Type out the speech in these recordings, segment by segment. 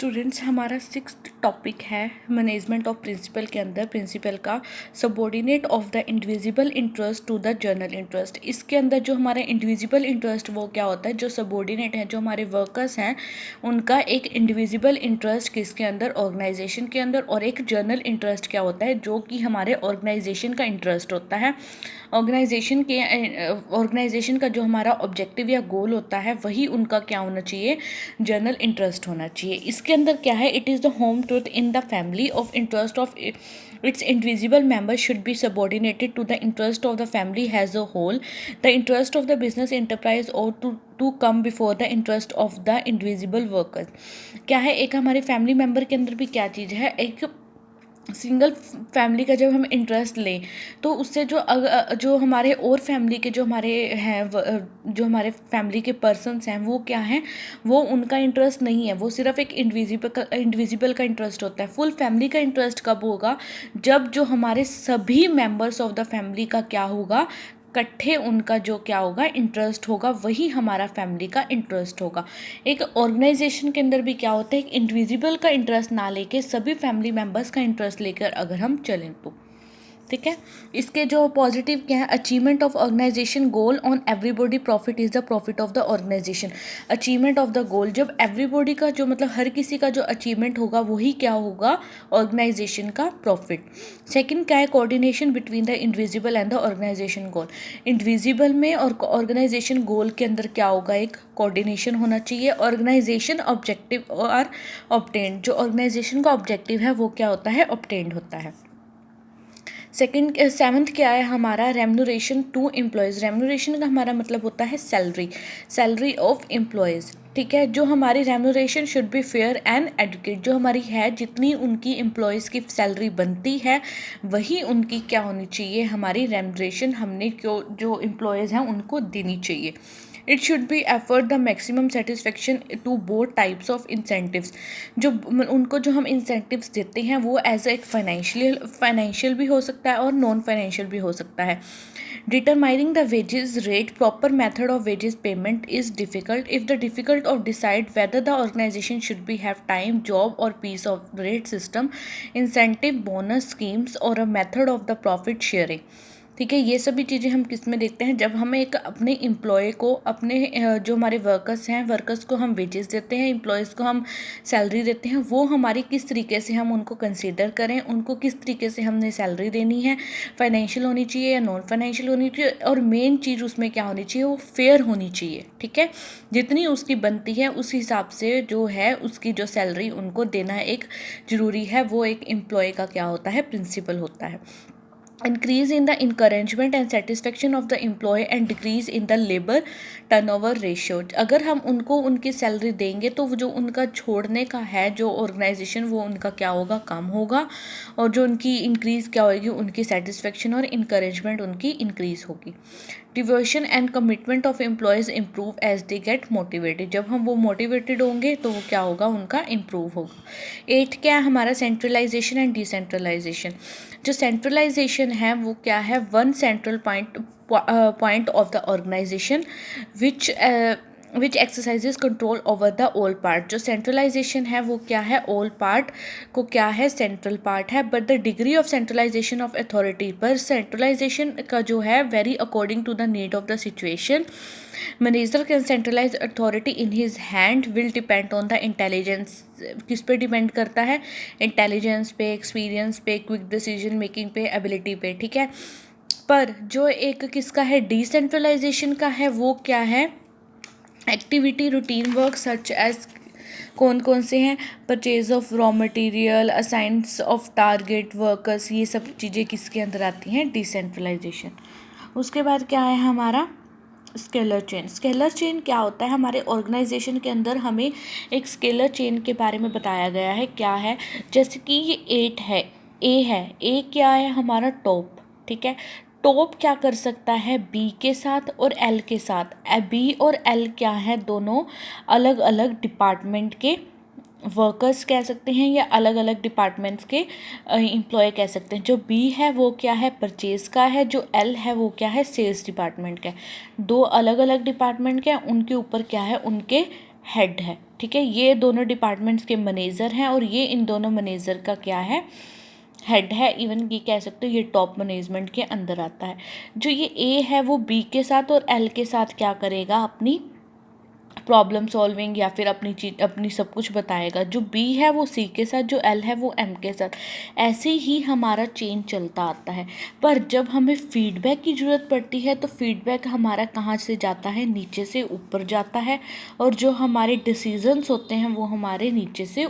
Students, हमारा 6th topic है management of principal के अंदर प्रिंसिपल का subordinate of the indivisible interest to the general interest. इसके अंदर जो हमारा इंडिविजिबल इंटरेस्ट वो क्या होता है, जो सबऑर्डिनेट है, जो हमारे वर्कर्स हैं, उनका एक इंडिविजिबल इंटरेस्ट किसके अंदर, ऑर्गेनाइजेशन के अंदर, और एक जनरल इंटरेस्ट क्या होता है, जो कि हमारे ऑर्गेनाइजेशन का इंटरेस्ट होता है। ऑर्गेनाइजेशन का जो हमारा ऑब्जेक्टिव या गोल होता है वही उनका क्या होना चाहिए, जनरल इंटरेस्ट होना चाहिए। इसके अंदर क्या है, it is the home truth in the family of interest of its individual members should be subordinated to the interest of the family as a whole. The interest of the business enterprise ought to come before the interest of the individual workers. क्या है, एक हमारे family member के अंदर भी क्या चीज़ है, एक सिंगल फैमिली का जब हम इंटरेस्ट लें तो उससे जो हमारे और फैमिली के जो हमारे हैं, जो हमारे फैमिली के पर्सन्स हैं, वो क्या हैं, वो उनका इंटरेस्ट नहीं है, वो सिर्फ एक इंडिविजिबल का इंटरेस्ट होता है। फुल फैमिली का इंटरेस्ट कब होगा, जब जो हमारे सभी मेंबर्स ऑफ द फैमिली का क्या होगा, इकट्ठे उनका जो क्या होगा, इंटरेस्ट होगा, वही हमारा फैमिली का इंटरेस्ट होगा। एक ऑर्गेनाइजेशन के अंदर भी क्या होता है, एक इंडिविजुअल का इंटरेस्ट ना लेके सभी फैमिली मेम्बर्स का इंटरेस्ट लेकर अगर हम चलें तो ठीक है। इसके जो पॉजिटिव क्या है, achievement of organisation goal on everybody profit is the profit of the organisation. Achievement of the goal, जब एवरीबॉडी का जो मतलब हर किसी का जो अचीवमेंट होगा वही क्या होगा, ऑर्गेनाइजेशन का प्रॉफिट। सेकंड क्या है, coordination between the individual and the organisation goal. Individual में और ऑर्गेनाइजेशन गोल के अंदर क्या होगा, एक कोऑर्डिनेशन होना चाहिए। ऑर्गेनाइजेशन ऑब्जेक्टिव और ऑब्टेन्ड, जो ऑर्गेनाइजेशन का ऑब्जेक्टिव है वो क्या होता है, ऑब्टेन्ड होता है। सेवन्थ क्या है हमारा, रेम्यूनरेशन टू एम्प्लॉयज़। रेम्यूनरेशन का हमारा मतलब होता है सैलरी ऑफ एम्प्लॉयज़। ठीक है, जो हमारी remuneration should be fair and adequate, जो हमारी है, जितनी उनकी एम्प्लॉयज़ की सैलरी बनती है वही उनकी क्या होनी चाहिए, हमारी रेम्यूनरेशन हमने क्यों जो एम्प्लॉयज़ हैं उनको देनी चाहिए। It should be effort the maximum satisfaction to both types of incentives. जो उनको जो हम इंसेंटिव्स देते हैं वो एज एक फाइनेंशियल भी हो सकता है और नॉन फाइनेंशियल भी हो सकता है। Determining the wages rate, proper method of wages payment is difficult if the difficult of decide whether the organisation should be have time job और piece of rate system, incentive bonus schemes और a method of the profit sharing. ठीक है, ये सभी चीज़ें हम किस में देखते हैं, जब हमें एक अपने एम्प्लॉय को, अपने जो हमारे वर्कर्स को हम वेजेस देते हैं, एम्प्लॉयज़ को हम सैलरी देते हैं, वो हमारी किस तरीके से हम उनको कंसीडर करें, उनको किस तरीके से हमने सैलरी देनी है, फाइनेंशियल होनी चाहिए या नॉन फाइनेंशियल होनी चाहिए, और मेन चीज़ उसमें क्या होनी चाहिए, वो फेयर होनी चाहिए। ठीक है, जितनी उसकी बनती है उस हिसाब से जो है उसकी जो सैलरी उनको देना एक ज़रूरी है, वो एक एम्प्लॉय का क्या होता है, प्रिंसिपल होता है। Increase in the encouragement and satisfaction of the employee and decrease in the labour turnover ratio. अगर हम उनको उनकी सैलरी देंगे तो जो उनका छोड़ने का है जो ऑर्गेनाइजेशन, वो उनका क्या होगा, कम होगा, और जो उनकी इंक्रीज़ क्या होगी, उनकी सेटिस्फेक्शन और इंकरेजमेंट उनकी इंक्रीज़ होगी। Devotion and commitment of employees improve as they get motivated, जब हम वो मोटिवेटेड होंगे तो वो क्या होगा, उनका इम्प्रूव होगा। 8 क्या है हमारा, सेंट्रलाइजेशन एंड डिसेंट्रलाइजेशन। जो सेंट्रलाइजेशन है वो क्या है, one central point of the organisation which exercises control over the all part. जो सेंट्रलाइजेशन है वो क्या है, ऑल पार्ट को क्या है, सेंट्रल पार्ट है, but the degree of centralisation of authority, पर सेंट्रलाइजेशन का जो है vary according to the need of the situation. Manager can centralise authority in his hand will depend on the intelligence, किस पे डिपेंड करता है, intelligence पे, एक्सपीरियंस पे, क्विक डिसीजन मेकिंग पे, एबिलिटी पे। ठीक है, पर जो एक किसका है, डिसेंट्रलाइजेशन का है, वो क्या है, activity routine work such as, कौन कौन से हैं, purchase of raw material, assigns of target workers, ये सब चीज़ें किसके अंदर आती हैं, डिसेंट्रलाइजेशन। उसके बाद क्या है हमारा, स्केलर चेन। स्केलर चेन क्या होता है, हमारे ऑर्गेनाइजेशन के अंदर हमें एक स्केलर चेन के बारे में बताया गया है। क्या है, जैसे कि ये 8 है, ए क्या है हमारा, टॉप। ठीक है, टॉप क्या कर सकता है, बी के साथ और एल के साथ। बी और एल क्या है, दोनों अलग अलग डिपार्टमेंट के वर्कर्स कह सकते हैं या अलग अलग डिपार्टमेंट्स के एम्प्लॉय कह सकते हैं। जो बी है वो क्या है, परचेज का है, जो एल है वो क्या है, सेल्स डिपार्टमेंट का है। दो अलग अलग डिपार्टमेंट के हैं, उनके ऊपर क्या है, उनके हेड है, ठीक है। ये दोनों डिपार्टमेंट्स के मैनेजर हैं और ये इन दोनों मैनेजर का क्या है, हेड है। इवन ये कह सकते हो ये टॉप मैनेजमेंट के अंदर आता है। जो ये ए है वो बी के साथ और एल के साथ क्या करेगा, अपनी प्रॉब्लम सॉल्विंग या फिर अपनी चीज अपनी सब कुछ बताएगा। जो बी है वो सी के साथ, जो एल है वो एम के साथ। ऐसे ही हमारा चेन चलता आता है। पर जब हमें फीडबैक की ज़रूरत पड़ती है तो फीडबैक हमारा कहाँ से जाता है, नीचे से ऊपर जाता है। और जो हमारे डिसीजंस होते हैं वो हमारे नीचे से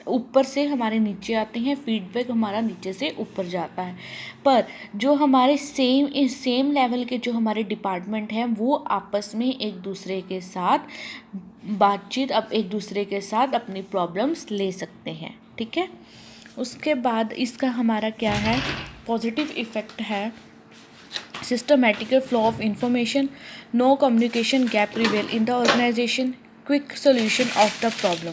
ऊपर से हमारे नीचे आते हैं। फीडबैक हमारा नीचे से ऊपर जाता है। पर जो हमारे सेम लेवल के जो हमारे डिपार्टमेंट हैं वो आपस में एक दूसरे के साथ बातचीत, अब एक दूसरे के साथ अपनी प्रॉब्लम्स ले सकते हैं, ठीक है। उसके बाद इसका हमारा क्या है, पॉजिटिव इफ़ेक्ट है systematical flow of information, no communication gap prevail in the organisation, quick solution of the problem.